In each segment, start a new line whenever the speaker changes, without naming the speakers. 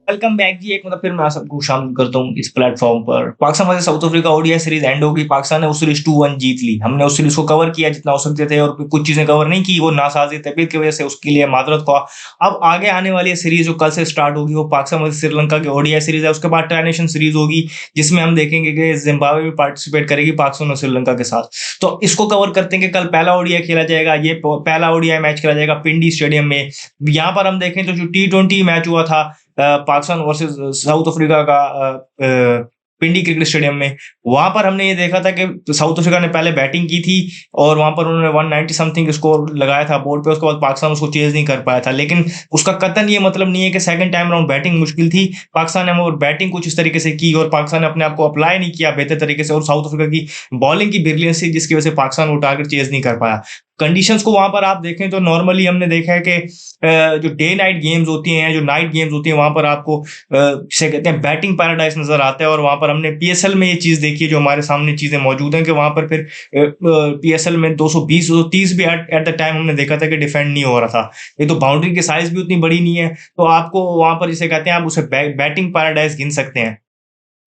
Welcome back जी। एक मतलब फिर मैं सबको शामिल करता हूँ इस प्लेटफॉर्म पर। Pakistan versus south Africa ODI series and होगी। पाकिस्तान ने वो सीरीज 2-1 जीत ली। हमने उस सीरीज को कवर किया जितना हो सकते थे और कुछ चीजें कवर नहीं की, वो नासाजी तबीयत की वजह से, उसके लिए माजरत को। अब आगे आने वाली सीरीज जो कल से स्टार्ट होगी वो पाकिस्तान वर्सेस श्रीलंका की ओडीआई सीरीज है। उसके बाद ट्राई नेशन सीरीज होगी जिसमें हम देखेंगे कि जिम्बाब्वे भी पार्टिसिपेट करेगी पाकिस्तान और श्रीलंका के साथ। तो इसको कवर करते हैं कि कल पहला ओडीआई खेला जाएगा। ये पहला ओडीआई मैच खेला जाएगा पिंडी स्टेडियम में। यहाँ पर हम देखें तो जो T20 मैच हुआ था पाकिस्तान वर्सेस साउथ अफ्रीका का पिंडी क्रिकेट स्टेडियम में, वहां पर हमने ये देखा था कि साउथ अफ्रीका ने पहले बैटिंग की थी और वहां पर उन्होंने 190 समथिंग स्कोर लगाया था बोर्ड पे। उसके बाद पाकिस्तान उसको चेज नहीं कर पाया था, लेकिन उसका कतन ये मतलब नहीं है कि सेकंड टाइम राउंड बैटिंग मुश्किल थी। पाकिस्तान ने वो बैटिंग कुछ इस तरीके से की और पाकिस्तान ने अपने आप को अप्लाई नहीं किया बेहतर तरीके से, और साउथ अफ्रीका की बॉलिंग की ब्रिलियंस थी जिसकी वजह से पाकिस्तान वो टारगेट चेज नहीं कर पाया। कंडीशंस को वहां पर आप देखें तो नॉर्मली हमने देखा है कि जो डे नाइट गेम्स होती हैं, जो नाइट गेम्स होती हैं, वहां पर आपको जिसे कहते हैं बैटिंग पैराडाइज नजर आता है। और वहां पर हमने पीएसएल में ये चीज देखी है, जो हमारे सामने चीजें मौजूद हैं, कि वहां पर फिर पीएसएल में 220 230 भी एट द टाइम हमने देखा था कि डिफेंड नहीं हो रहा था। ये तो बाउंड्री की साइज भी उतनी बड़ी नहीं है, तो आपको वहां पर जिसे कहते हैं आप उसे बैटिंग पैराडाइज गिन सकते हैं।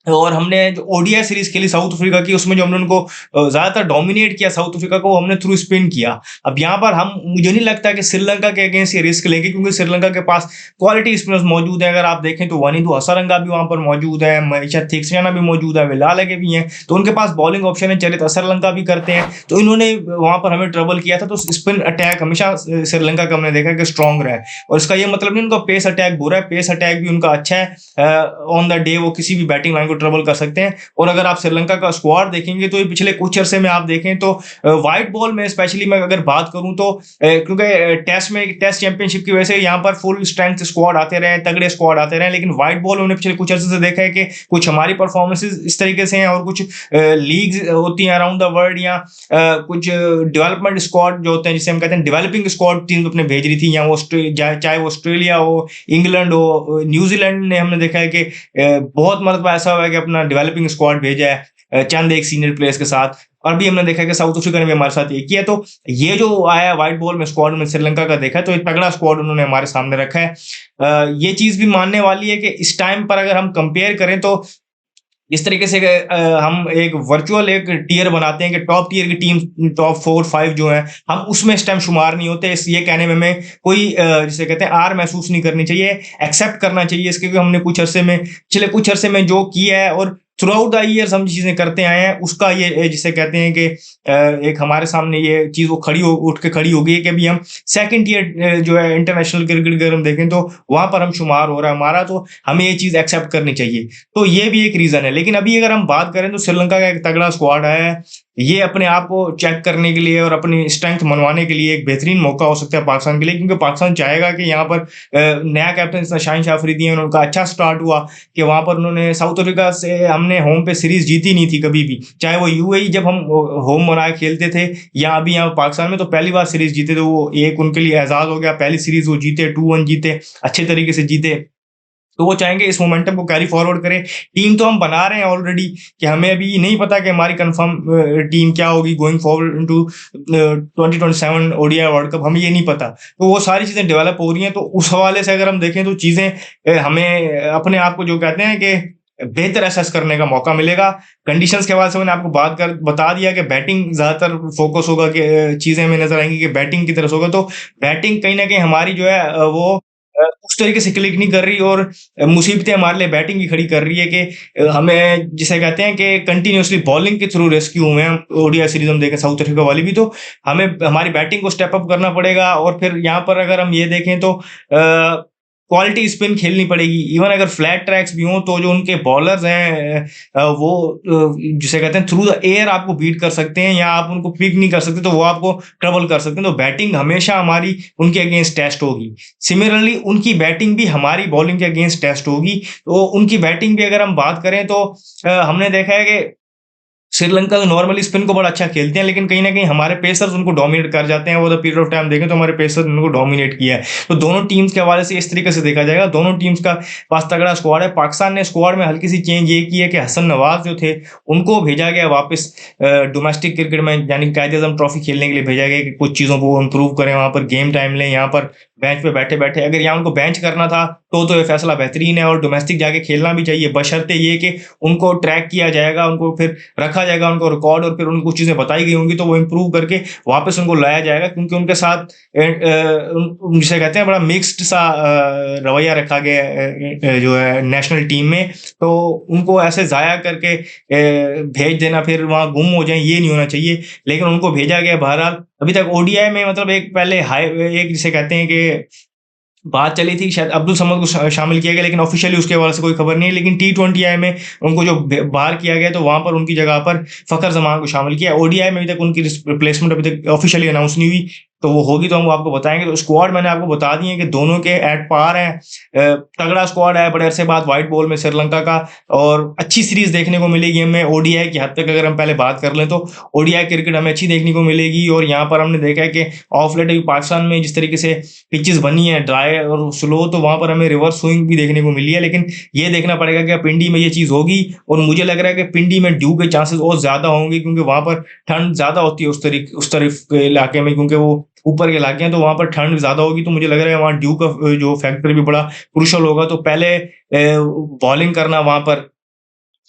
और हमने जो ओडीआई सीरीज खेली साउथ अफ्रीका की, उसमें जो हमने उनको ज्यादातर डोमिनेट किया साउथ अफ्रीका को, हमने थ्रू स्पिन किया। अब यहाँ पर हम, मुझे नहीं लगता कि श्रीलंका के अगेंस्ट ये रिस्क लेंगे, क्योंकि श्रीलंका के पास क्वालिटी स्पिनर्स मौजूद है। अगर आप देखें तो वनीदु हसरंगा भी वहां पर मौजूद है, मनीषा थिक्सयाना भी मौजूद है, विलाल के भी हैं, तो उनके पास बॉलिंग ऑप्शन है। चरित श्रीलंका भी करते हैं, तो इन्होंने वहां पर हमें ट्रबल किया था। तो स्पिन अटैक हमेशा श्रीलंका का हमने देखा कि स्ट्रॉन्ग रहा है। और इसका ये मतलब नहीं उनका पेस अटैक बुरा है, पेस अटैक भी उनका अच्छा है। ऑन द डे वो किसी भी बैटिंग लाइन को ट्रबल कर सकते हैं। और अगर आप श्रीलंका का स्क्वाड देखेंगे तो ये पिछले कुछ अरसे में आप देखें तो व्हाइट बॉल में स्पेशली मैं अगर बात करूं तो क्योंकि टेस्ट चैंपियनशिप की वजह से यहाँ पर फुल स्ट्रेंथ स्क्वाड आते रहे, तगड़े स्क्वाड आते रहे, लेकिन व्हाइट बॉल उन्होंने पिछले कुछ अरसे से देखा है कि कुछ हमारी परफॉर्मेंसेज इस तरीके से हैं और कुछ लीग्स होती हैं अराउंड द वर्ल्ड, या कुछ डेवलपमेंट स्क्वाड जो होते हैं जिसे हम कहते हैं डेवलपिंग स्क्वाड टीम अपने भेज रही थी, या वो चाहे वो ऑस्ट्रेलिया हो, इंग्लैंड हो, न्यूजीलैंड ने हमने देखा है कि बहुत मरतबा ऐसा हुआ है कि अपना डेवलपिंग स्क्वाड भेजा है चंद एक सीनियर प्लेयर्स के साथ। और भी हमने देखा है कि साउथ अफ्रीका ने भी हमारे साथ ये किया। तो ये जो आया व्हाइट बॉल में स्क्वाड में श्रीलंका का देखा, तो एक तगड़ा स्क्वाड उन्होंने हमारे सामने रखा है। ये चीज भी मानने वाली है कि इस टाइम पर अगर हम कंपेयर करें तो इस तरीके से हम एक वर्चुअल एक टियर बनाते हैं कि टॉप टियर की टीम, टॉप 4-5 जो है, हम उसमें इस टाइम शुमार नहीं होते। इस ये कहने में हमें कोई जिसे कहते हैं आर महसूस नहीं करनी चाहिए, एक्सेप्ट करना चाहिए इसके, क्योंकि हमने कुछ अरसे में, पिछले कुछ अरसे में जो किया है और थ्रू आउट द ईयर्स हम चीजें करते आए हैं, उसका ये जिसे कहते हैं कि एक हमारे सामने ये चीज वो उठ के खड़ी हो गई है कि अभी हम सेकंड टियर जो है इंटरनेशनल क्रिकेट अगर हम देखें तो वहां पर हम शुमार हो रहा है हमारा, तो हमें ये चीज एक्सेप्ट करनी चाहिए। तो ये भी एक रीजन है। लेकिन अभी अगर हम बात करें तो श्रीलंका का एक तगड़ा स्क्वाड है। ये अपने आप को चेक करने के लिए और अपनी स्ट्रेंथ मनवाने के लिए एक बेहतरीन मौका हो सकता है पाकिस्तान के लिए, क्योंकि पाकिस्तान चाहेगा कि यहाँ पर नया कैप्टन शाहीन शाह अफरीदी है, उनका अच्छा स्टार्ट हुआ कि वहां पर उन्होंने साउथ अफ्रीका से, हमने होम पे सीरीज जीती नहीं थी कभी भी, चाहे वो यूएई जब हम होम बनाए खेलते थे, या अभी यहाँ पाकिस्तान में तो पहली बार सीरीज जीते, तो वो एक उनके लिए एजाज हो गया। पहली सीरीज वो जीते, 2-1 जीते, अच्छे तरीके से जीते। तो वो चाहेंगे इस मोमेंटम को कैरी फॉरवर्ड करें। टीम तो हम बना रहे हैं ऑलरेडी, कि हमें अभी नहीं पता कि हमारी कंफर्म टीम क्या होगी going forward into 2027 ODI world cup, हमें ये नहीं पता। तो वो सारी चीजें डेवलप हो रही हैं। तो उस हवाले से अगर हम देखें तो चीजें हमें अपने आप को जो कहते हैं कि बेहतर एसेस करने का मौका मिलेगा। कंडीशंस के हवाले से मैंने आपको बता दिया कि बैटिंग ज्यादातर फोकस होगा, कि चीजें हमें नजर आएंगी कि बैटिंग की तरफ होगा। तो बैटिंग कहीं ना कहीं हमारी जो है वो उस तरीके से क्लिक नहीं कर रही, और मुसीबतें हमारे लिए बैटिंग की खड़ी कर रही है कि हमें जिसे कहते हैं कि कंटिन्यूअसली बॉलिंग के थ्रू रेस्क्यू हुए हैं। ओडीआई सीरीज हम देखें साउथ अफ्रीका वाली भी, तो हमें हमारी बैटिंग को स्टेप अप करना पड़ेगा। और फिर यहाँ पर अगर हम ये देखें तो क्वालिटी स्पिन खेलनी पड़ेगी। इवन अगर फ्लैट ट्रैक्स भी हों तो जो उनके बॉलर्स हैं वो जिसे कहते हैं थ्रू द एयर आपको बीट कर सकते हैं, या आप उनको पिक नहीं कर सकते तो वो आपको ट्रबल कर सकते हैं। तो बैटिंग हमेशा हमारी उनके अगेंस्ट टेस्ट होगी। सिमिलरली उनकी बैटिंग भी हमारी बॉलिंग के अगेंस्ट टेस्ट होगी। तो उनकी बैटिंग भी अगर हम बात करें तो हमने देखा है कि श्रीलंका तो नॉर्मली स्पिन को बड़ा अच्छा खेलते हैं, लेकिन कहीं न कहीं हमारे पेसर्स उनको डोमिनेट कर जाते हैं। Over the period of time देखें तो हमारे पेसर्स ने उनको डोमिनेट किया है। तो दोनों टीम्स के हवाले से इस तरीके से देखा जाएगा, दोनों टीम्स का पास तगड़ा स्क्वाड है। पाकिस्तान ने स्क्वाड में हल्की-सी चेंज ये की है कि हसन नवाज जो थे, उनको भेजा गया वापस डोमेस्टिक क्रिकेट में, यानी कायदे-आज़म ट्रॉफी खेलने के लिए भेजा गया कि कुछ चीज़ों को इम्प्रूव करें, वहाँ पर गेम टाइम लें, यहाँ पर बेंच पे बैठे-बैठे अगर यहाँ उनको बेंच करना था, तो ये फैसला बेहतरीन है और डोमेस्टिक जाके खेलना भी चाहिए, बशर्ते ये कि उनको ट्रैक किया जाएगा, उनको फिर रखा जाएगा उनको रिकॉर्ड और फिर उनको कुछ चीज़ें बताई गई होंगी तो वो इम्प्रूव करके वापस उनको लाया जाएगा, क्योंकि उनके साथ जिसे कहते हैं बड़ा मिक्स्ड सा रवैया रखा गया जो है नेशनल टीम में। तो उनको ऐसे ज़ाया करके भेज देना फिर वहाँ गुम हो जाएँ, ये नहीं होना चाहिए। लेकिन उनको भेजा गया बहरहाल। अभी तक ओडीआई में मतलब एक पहले एक जिसे कहते हैं कि बात चली थी शायद अब्दुल समद को शामिल किया गया, लेकिन ऑफिशियली उसके हवाले से कोई खबर नहीं है। लेकिन टी20आई में उनको जो बाहर किया गया तो वहां पर उनकी जगह पर फखर जमान को शामिल किया। ओडीआई में अभी तक उनकी रिप्लेसमेंट अभी तक ऑफिशियली अनाउंस नहीं हुई, तो वो होगी तो हम आपको बताएंगे। तो स्क्वाड मैंने आपको बता दी है कि दोनों के एट पार हैं, तगड़ा स्क्वाड है बड़े अरसे बाद व्हाइट बॉल में श्रीलंका का, और अच्छी सीरीज देखने को मिलेगी हमें ओडीआई की हद तक। अगर हम पहले बात कर लें तो ओडीआई क्रिकेट हमें अच्छी देखने को मिलेगी, और यहाँ पर हमने देखा है कि ऑफ लेट अभी पाकिस्तान में जिस तरीके से पिचेस बनी है ड्राई और स्लो, तो वहां पर हमें रिवर्स स्विंग भी देखने को मिली है। लेकिन ये देखना पड़ेगा कि पिंडी में ये चीज होगी, और मुझे लग रहा है कि पिंडी में ड्यू के चांसेस और ज्यादा होंगे, क्योंकि वहां पर ठंड ज्यादा होती है उस तरफ के इलाके में, क्योंकि वो ऊपर के इलाके हैं तो वहां पर ठंड ज्यादा होगी। तो मुझे लग रहा है वहां ड्यू का जो फैक्टर भी बड़ा क्रूशल होगा। तो पहले बॉलिंग करना वहां पर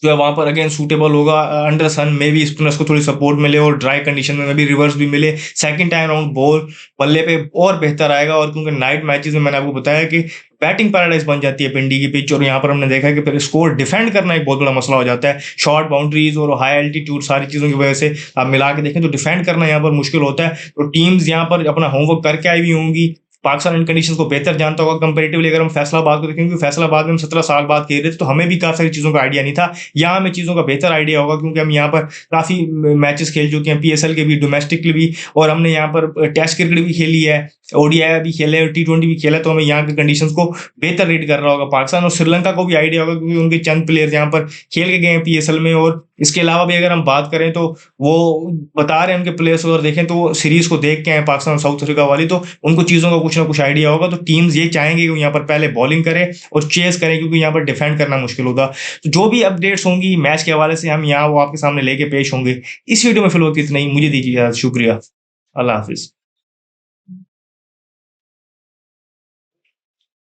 जो है वहां पर अगेन सूटेबल होगा अंडर सन में भी, स्पिनर्स को थोड़ी सपोर्ट मिले और ड्राई कंडीशन में भी रिवर्स भी मिले। सेकंड टाइम राउंड बॉल बल्ले पे और बेहतर आएगा, और क्योंकि नाइट मैचेस में मैंने आपको बताया कि बैटिंग पैराडाइज बन जाती है पिंडी की पिच, और यहाँ पर हमने देखा है कि फिर स्कोर डिफेंड करना एक बहुत बड़ा मसला हो जाता है। शॉर्ट बाउंड्रीज और हाई एल्टीट्यूड सारी चीज़ों की वजह से आप मिला के देखें तो डिफेंड करना यहाँ पर मुश्किल होता है। तो टीम्स यहाँ पर अपना होमवर्क करके आई हुई होंगी, पाकिस्तान इन कंडीशंस को बेहतर जानता होगा कंपैरेटिवली। अगर हम फैसलाबाद को देखें, क्योंकि फैसलाबाद में हम 17 साल बाद खेल रहे थे तो हमें भी काफी सारी चीजों का आइडिया नहीं था। यहाँ हमें चीजों का बेहतर आइडिया होगा, क्योंकि हम यहाँ पर काफी मैचेस खेल चुके हैं, पीएसएल के भी, डोमेस्टिक भी, और हमने यहाँ पर टेस्ट क्रिकेट भी खेली है, ओडीआई भी खेले और टी20 भी खेला। तो हमें यहाँ के कंडीशंस को बेहतर रीड कर रहा होगा पाकिस्तान, और श्रीलंका को भी आइडिया होगा क्योंकि उनके चंद प्लेयर्स यहाँ पर खेल के गए हैं पीएसएल में। और इसके अलावा भी अगर हम बात करें तो वो बता रहे हैं उनके प्लेयर्स, अगर देखें तो सीरीज को देख के आए पाकिस्तान साउथ अफ्रीका वाली, तो उनको चीजों का कुछ ना कुछ आइडिया होगा। तो टीम्स ये चाहेंगे कि यहाँ पर पहले बॉलिंग करें और चेस करें, क्योंकि यहाँ पर डिफेंड करना मुश्किल होगा। तो जो भी अपडेट्स होंगी मैच के हवाले से हम यहाँ वो आपके सामने लेके पेश होंगे। इस वीडियो में फिलहाल इतना ही, मुझे दीजिए शुक्रिया, अल्लाह हाफिज।